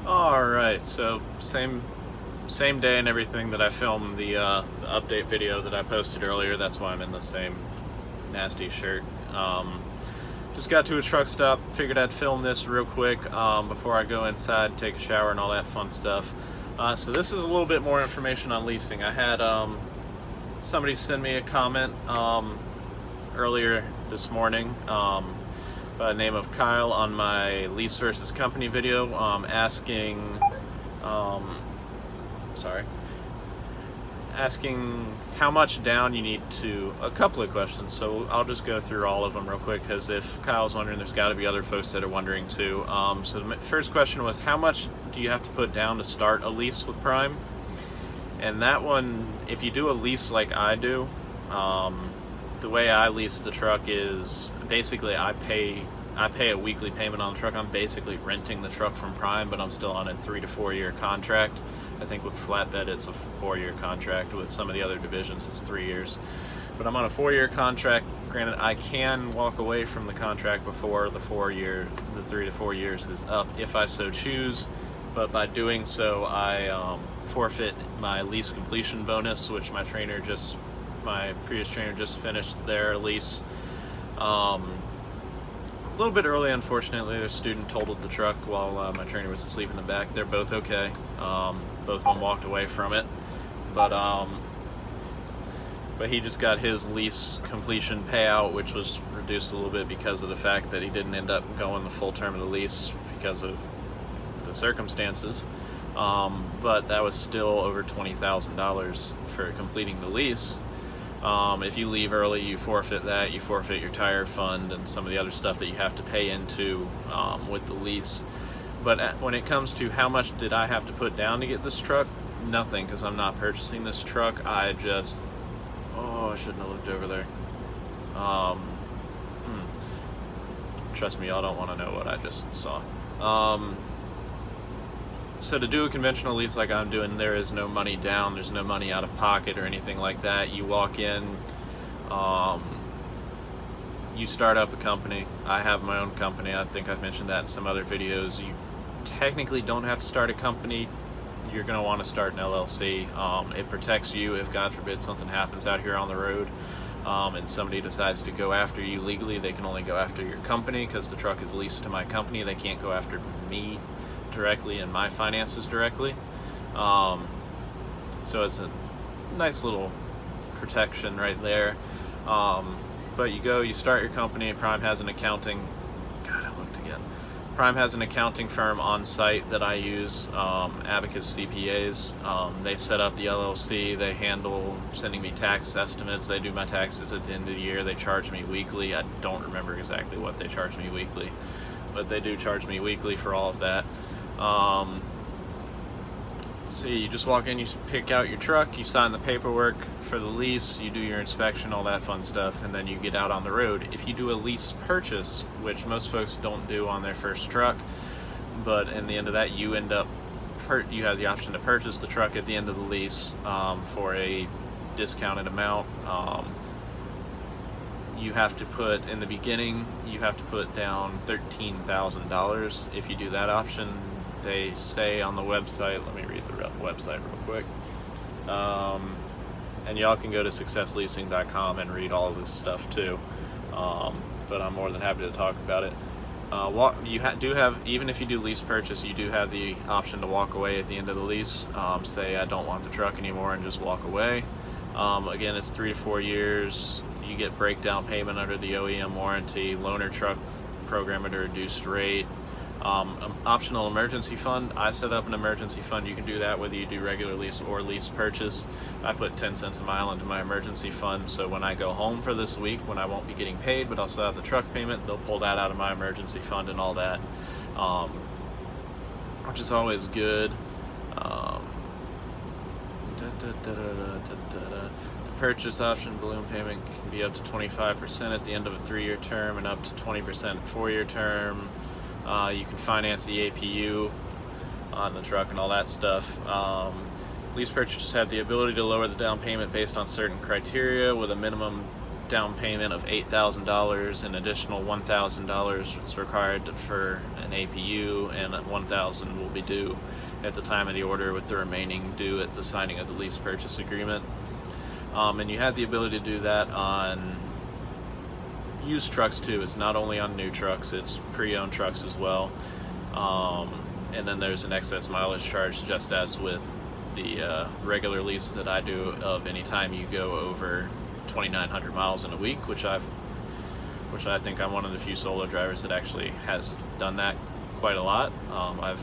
Alright, so same day and everything that I filmed the update video that I posted earlier. That's why I'm in the same nasty shirt. Just got to a truck stop, figured I'd film this real quick before I go inside, take a shower and all that fun stuff. So this is a little bit more information on leasing. I had somebody send me a comment earlier this morning by the name of Kyle on my lease versus company video, asking how much down you need to, a couple of questions, so I'll just go through all of them real quick, because if Kyle's wondering, there's got to be other folks that are wondering too. So the first question was, how much do you have to put down to start a lease with Prime? And that one, if you do a lease like I do, the way I lease the truck is basically I pay a weekly payment on the truck. I'm basically renting the truck from Prime, but I'm still on a 3 to 4 year contract. I think with flatbed it's a 4-year contract. With some of the other divisions it's 3 years. But I'm on a 4-year contract. Granted, I can walk away from the contract before the 3 to 4 years is up if I so choose. But by doing so, I forfeit my lease completion bonus, which my previous trainer just finished their lease. A little bit early, unfortunately. Their student totaled the truck while my trainer was asleep in the back. They're both okay. Both of them walked away from it, but he just got his lease completion payout, which was reduced a little bit because of the fact that he didn't end up going the full term of the lease because of the circumstances. But that was still over $20,000 for completing the lease. If you leave early, you forfeit that. You forfeit your tire fund and some of the other stuff that you have to pay into with the lease. But when it comes to how much did I have to put down to get this truck, nothing, because I'm not purchasing this truck. I shouldn't have looked over there. Trust me, y'all don't want to know what I just saw. So to do a conventional lease like I'm doing, there is no money down, there's no money out of pocket or anything like that. You walk in, you start up a company. I have my own company. I think I've mentioned that in some other videos. You technically don't have to start a company. You're going to want to start an LLC. It protects you if, God forbid, something happens out here on the road and somebody decides to go after you legally. They can only go after your company because the truck is leased to my company. They can't go after me directly and my finances directly. So it's a nice little protection right there. But you start your company. Prime has an accounting firm on site that I use, Abacus CPAs. They set up the LLC. They handle sending me tax estimates. They do my taxes at the end of the year. They charge me weekly. I don't remember exactly what they charge me weekly, but they do charge me weekly for all of that. So you just walk in, you pick out your truck, you sign the paperwork for the lease, you do your inspection, all that fun stuff, and then you get out on the road. If you do a lease purchase, which most folks don't do on their first truck, but in the end of that, you have the option to purchase the truck at the end of the lease for a discounted amount. You have to put, in the beginning, you have to put down $13,000 if you do that option. They say on the website, let me read the website real quick, and y'all can go to successleasing.com and read all of this stuff too, but I'm more than happy to talk about it. Even if you do lease purchase, you do have the option to walk away at the end of the lease. Say I don't want the truck anymore and just walk away. Again, it's 3 to 4 years. You get breakdown payment under the OEM warranty, loaner truck program at a reduced rate. Optional emergency fund. I set up an emergency fund. You can do that whether you do regular lease or lease purchase. I put 10 cents a mile into my emergency fund, so when I go home for this week, when I won't be getting paid but I'll still have the truck payment, they'll pull that out of my emergency fund and all that, which is always good. The purchase option balloon payment can be up to 25% at the end of a 3-year term and up to 20% 4-year term. You can finance the APU on the truck and all that stuff. Lease purchasers have the ability to lower the down payment based on certain criteria with a minimum down payment of $8,000, an additional $1,000 is required for an APU, and $1,000 will be due at the time of the order, with the remaining due at the signing of the lease purchase agreement. And you have the ability to do that on used trucks too. It's not only on new trucks, it's pre-owned trucks as well. And then there's an excess mileage charge, just as with the regular lease that I do, of any time you go over 2,900 miles in a week, which I think I'm one of the few solo drivers that actually has done that quite a lot. I've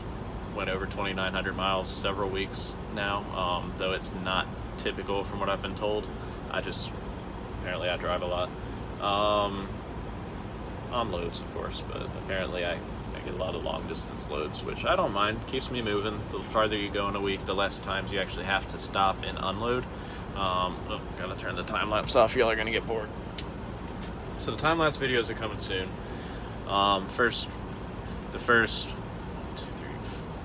went over 2,900 miles several weeks now, though it's not typical from what I've been told. Apparently I drive a lot. On loads, of course, but apparently I get a lot of long distance loads, which I don't mind. Keeps me moving. The farther you go in a week, the less times you actually have to stop and unload. Gotta turn the time lapse off. Y'all are gonna get bored. So the time lapse videos are coming soon. The first 2, 3,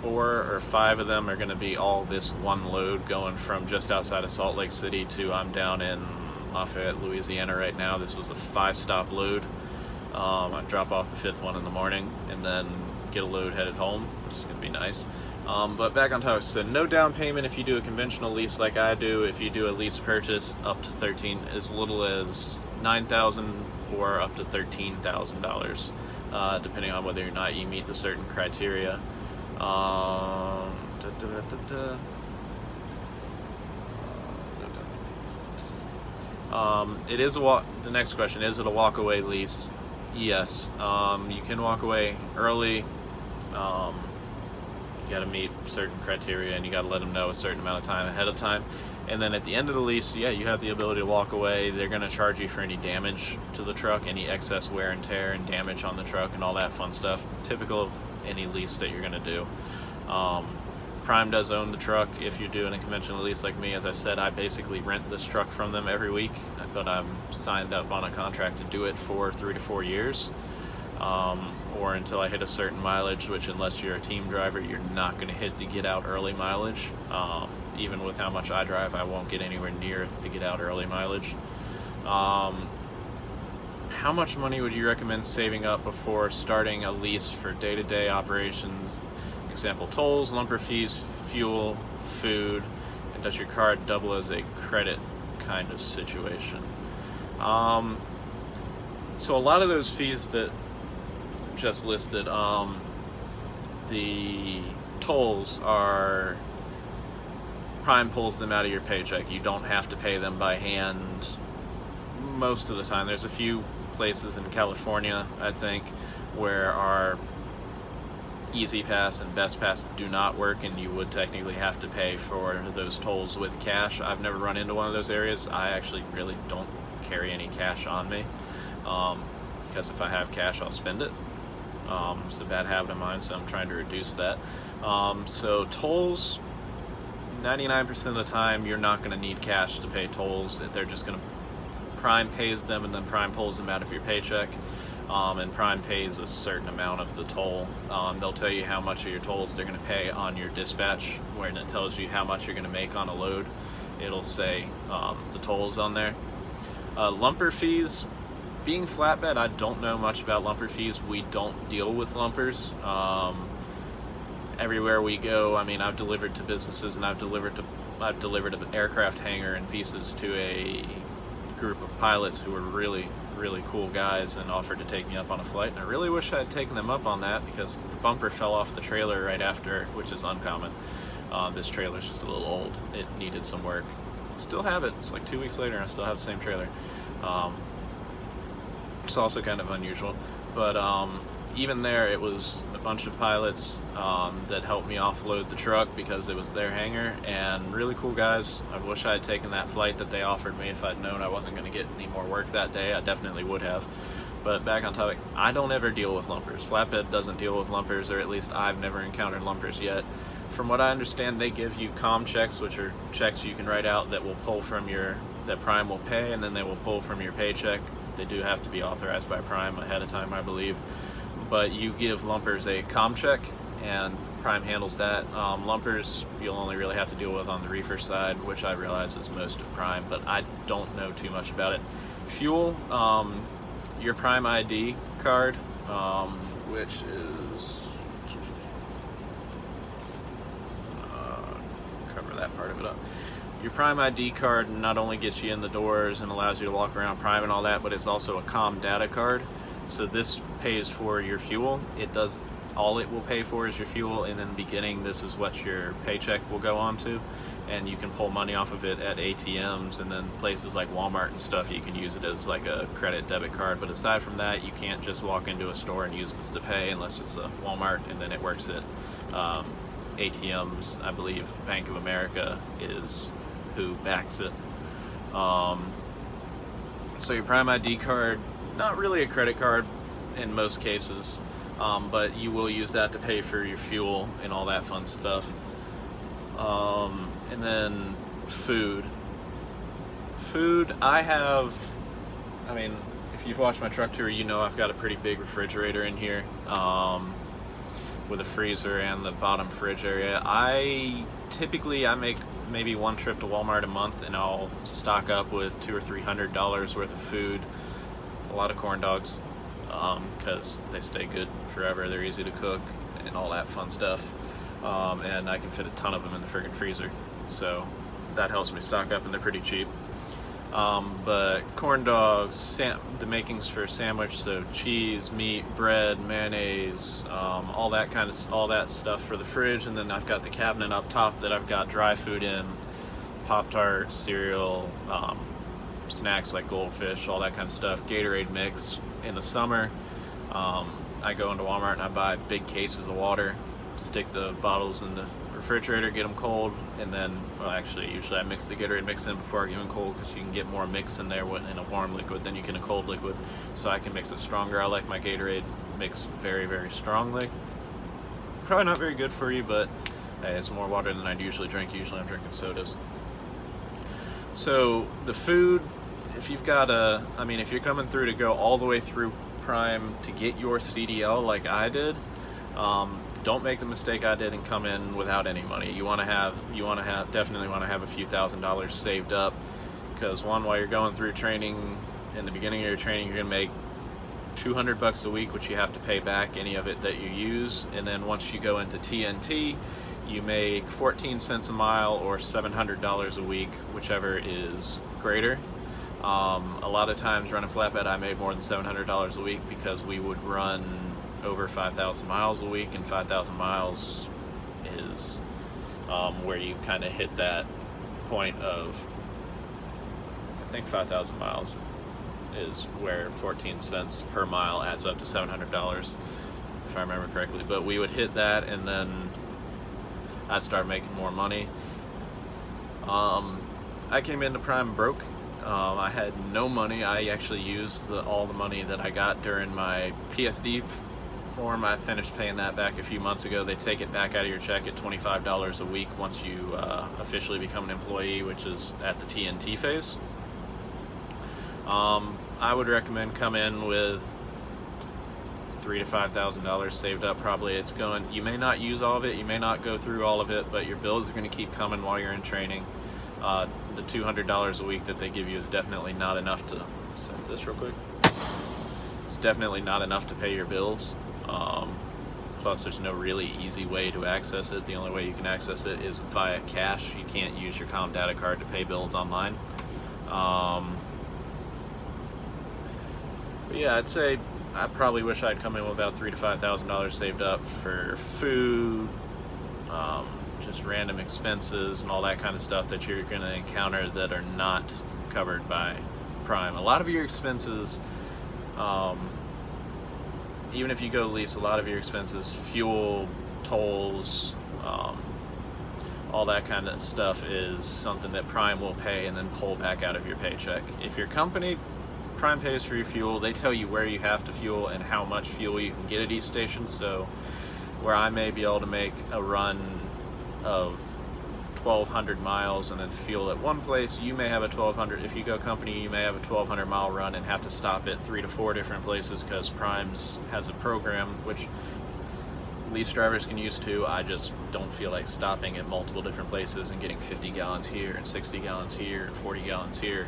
4 or 5 of them are gonna be all this one load, going from just outside of Salt Lake City to I'm down in Lafayette, Louisiana right now. This was a 5-stop load. I drop off the 5th one in the morning and then get a load headed home, which is going to be nice. But back on topic, so no down payment if you do a conventional lease like I do. If you do a lease purchase, up to as little as $9,000 or up to $13,000, depending on whether or not you meet the certain criteria. It is the next question, is it a walk-away lease? Yes. You can walk away early. You got to meet certain criteria, and you got to let them know a certain amount of time ahead of time. And then at the end of the lease, yeah, you have the ability to walk away. They're going to charge you for any damage to the truck, any excess wear and tear and damage on the truck and all that fun stuff, typical of any lease that you're going to do. Prime does own the truck if you're doing a conventional lease like me. As I said, I basically rent this truck from them every week, but I'm signed up on a contract to do it for 3 to 4 years, or until I hit a certain mileage, which unless you're a team driver, you're not going to hit the get out early mileage. Even with how much I drive, I won't get anywhere near the get out early mileage. How much money would you recommend saving up before starting a lease for day-to-day operations? Example, tolls, lumper fees, fuel, food, and does your card double as a credit kind of situation? So a lot of those fees that just listed, the tolls are, Prime pulls them out of your paycheck. You don't have to pay them by hand most of the time. There's a few places in California, I think, where our Easy Pass and Best Pass do not work, and you would technically have to pay for those tolls with cash. I've never run into one of those areas. I actually really don't carry any cash on me, because if I have cash, I'll spend it. It's a bad habit of mine, so I'm trying to reduce that. So tolls, 99% of the time, you're not going to need cash to pay tolls. They're just going to, Prime pays them, and then Prime pulls them out of your paycheck. And Prime pays a certain amount of the toll. They'll tell you how much of your tolls they're going to pay on your dispatch, where it tells you how much you're going to make on a load. It'll say the tolls on there. Lumper fees, being flatbed, I don't know much about lumper fees. We don't deal with lumpers. Everywhere we go, I mean, I've delivered to businesses, and I've delivered an aircraft hangar and pieces to a group of pilots who were really cool guys and offered to take me up on a flight, and I really wish I had taken them up on that, because the bumper fell off the trailer right after, which is uncommon. This trailer's just a little old. It needed some work. Still have it. It's like 2 weeks later and I still have the same trailer. It's also kind of unusual, but even there, it was a bunch of pilots that helped me offload the truck because it was their hangar, and really cool guys. I wish I had taken that flight that they offered me. If I'd known I wasn't going to get any more work that day, I definitely would have. But back on topic, I don't ever deal with lumpers. Flatbed doesn't deal with lumpers, or at least I've never encountered lumpers yet. From what I understand, they give you comm checks, which are checks you can write out that will pull from that Prime will pay, and then they will pull from your paycheck. They do have to be authorized by Prime ahead of time, I believe. But you give lumpers a comm check, and Prime handles that. Lumpers you'll only really have to deal with on the reefer side, which I realize is most of Prime, but I don't know too much about it. Fuel, your Prime ID card, which is, cover that part of it up. Your Prime ID card not only gets you in the doors and allows you to walk around Prime and all that, but it's also a comm data card. So this pays for your fuel. All it will pay for is your fuel, and in the beginning this is what your paycheck will go on to, and you can pull money off of it at ATMs, and then places like Walmart and stuff you can use it as like a credit debit card. But aside from that, you can't just walk into a store and use this to pay unless it's a Walmart, and then it works at ATMs. I believe Bank of America is who backs it. So your Prime ID card, not really a credit card in most cases, but you will use that to pay for your fuel and all that fun stuff. And then food. I mean, if you've watched my truck tour, you know I've got a pretty big refrigerator in here, with a freezer and the bottom fridge area. I make maybe one trip to Walmart a month, and I'll stock up with $200 or $300 worth of food. A lot of corn dogs, because they stay good forever. They're easy to cook and all that fun stuff. And I can fit a ton of them in the friggin' freezer, so that helps me stock up, and they're pretty cheap. But corn dogs, the makings for a sandwich, so cheese, meat, bread, mayonnaise, all that stuff for the fridge. And then I've got the cabinet up top that I've got dry food in, Pop-Tarts, cereal, snacks like Goldfish, all that kind of stuff. Gatorade mix. In the summer, I go into Walmart and I buy big cases of water, stick the bottles in the refrigerator, get them cold, and then, well, actually, usually I mix the Gatorade mix in before I get them cold, because you can get more mix in there in a warm liquid than you can a cold liquid, so I can mix it stronger. I like my Gatorade mixed very, very strongly. Probably not very good for you, but hey, it's more water than I'd usually drink. Usually I'm drinking sodas. So the food, if you're coming through to go all the way through Prime to get your CDL like I did, don't make the mistake I did and come in without any money. Definitely want to have a few $1,000s saved up, because one, while you're going through training, in the beginning of your training, you're gonna make $200 a week, which you have to pay back any of it that you use. And then once you go into TNT, you make 14 cents a mile or $700 a week, whichever is greater. A lot of times running flatbed, I made more than $700 a week, because we would run over 5,000 miles a week, and 5,000 miles is where you kind of hit that point of, I think 5,000 miles is where 14 cents per mile adds up to $700, if I remember correctly. But we would hit that, and then I'd start making more money. I came into Prime broke. I had no money. I actually used all the money that I got during my PSD form. I finished paying that back a few months ago. They take it back out of your check at $25 a week once you officially become an employee, which is at the TNT phase. I would recommend come in with $3,000 to $5,000 saved up. Probably you may not use all of it, you may not go through all of it, but your bills are going to keep coming while you're in training. The $200 a week that they give you is definitely not enough to set this real quick. It's definitely not enough to pay your bills. Plus, there's no really easy way to access it. The only way you can access it is via cash. You can't use your comm data card to pay bills online. But yeah, I'd say I probably wish I'd come in with about $3,000 to $5,000 saved up for food, just random expenses and all that kind of stuff that you're going to encounter that are not covered by Prime. A lot of your expenses, even if you go lease, a lot of your expenses, fuel, tolls, all that kind of stuff is something that Prime will pay and then pull back out of your paycheck. If your company, Prime pays for your fuel, they tell you where you have to fuel and how much fuel you can get at each station. So where I may be able to make a run of 1,200 miles and then fuel at one place, you may have a 1,200, if you go company, you may have a 1,200 mile run and have to stop at 3 to 4 different places, because Prime's has a program which lease drivers can use too. I just don't feel like stopping at multiple different places and getting 50 gallons here and 60 gallons here and 40 gallons here.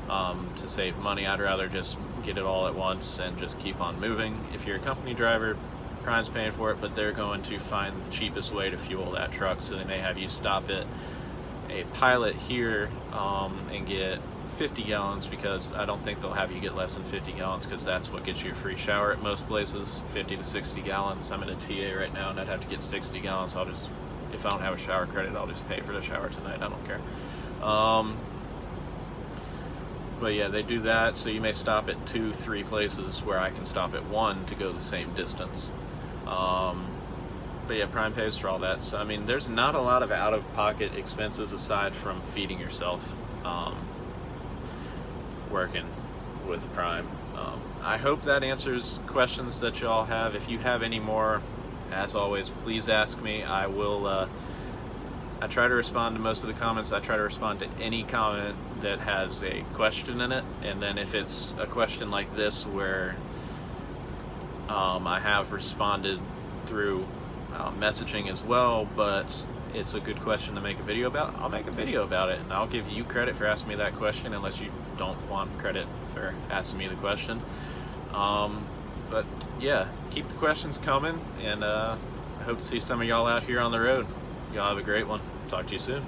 to save money. I'd rather just get it all at once and just keep on moving. If you're a company driver, Prime's paying for it, but they're going to find the cheapest way to fuel that truck, so they may have you stop at a Pilot here and get 50 gallons, because I don't think they'll have you get less than 50 gallons, because that's what gets you a free shower at most places, 50 to 60 gallons. I'm in a TA right now and I'd have to get 60 gallons. I'll just, if I don't have a shower credit, I'll just pay for the shower tonight. I don't care. But yeah, they do that, so you may stop at 2-3 places where I can stop at 1 to go the same distance. But yeah, Prime pays for all that. So I mean, there's not a lot of out-of-pocket expenses aside from feeding yourself working with Prime. I hope that answers questions that y'all have. If you have any more, as always, please ask me. I will. I try to respond to most of the comments. I try to respond to any comment that has a question in it, and then if it's a question like this where I have responded through messaging as well, but it's a good question to make a video about, I'll make a video about it, and I'll give you credit for asking me that question, unless you don't want credit for asking me the question. But yeah, keep the questions coming, and I hope to see some of y'all out here on the road. Y'all have a great one. Talk to you soon.